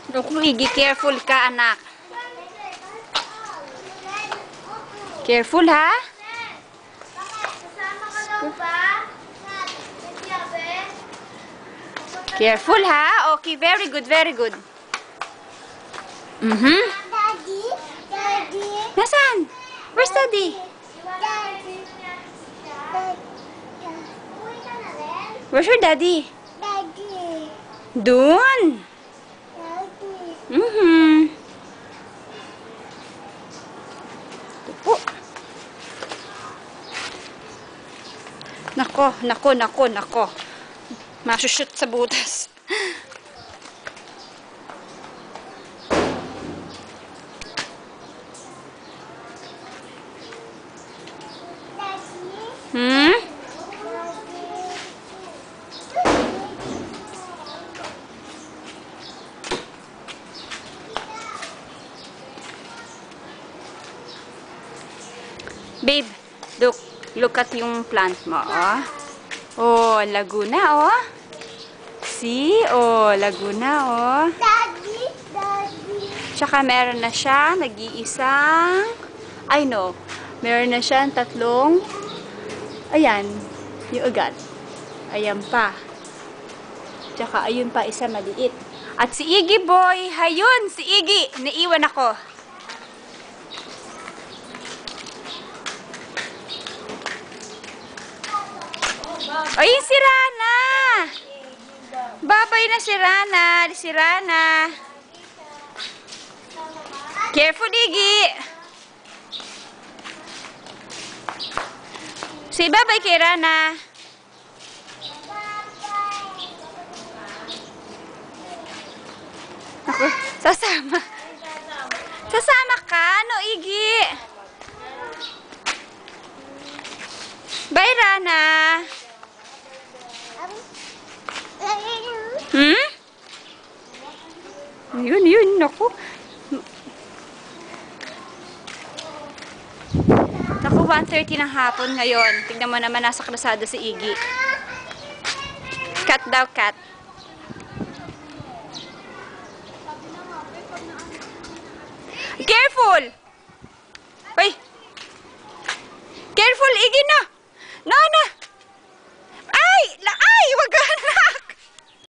Naku, Iggy, careful ka, anak. Careful, ha? Careful, ha? Okay, very good, very good. Daddy? Daddy? Nasaan? Where's Daddy? Where's your daddy? Daddy? Doon. Daddy? Ito po. Nako, nako, nako, nako. Masushoot sa butas. Hmm? Babe, look at yung plant mo, oh. Oh, Laguna, oh. See? Oh, Laguna, oh. Daddy? Daddy? Tsaka meron na siya, nag-iisang, I know, meron na siya 3, ayan, yung ugat. Ayan pa. Tsaka ayun pa, isa maliit. At si Iggy boy, hayun, si Iggy, naiwan ako. Ay, si Rana! Babay na si Rana. Si Rana. Careful, Iggy. Say bye-bye kay Rana. Ako, sasama. Sasama ka, no, Iggy? Bye, Rana. Hmm? Yun, naku. Naku, 1:30 ng hapon ngayon. Tignan mo naman, nasa krasada si Iggy. Cat daw, cat. Careful! Ay! Careful, Iggy na!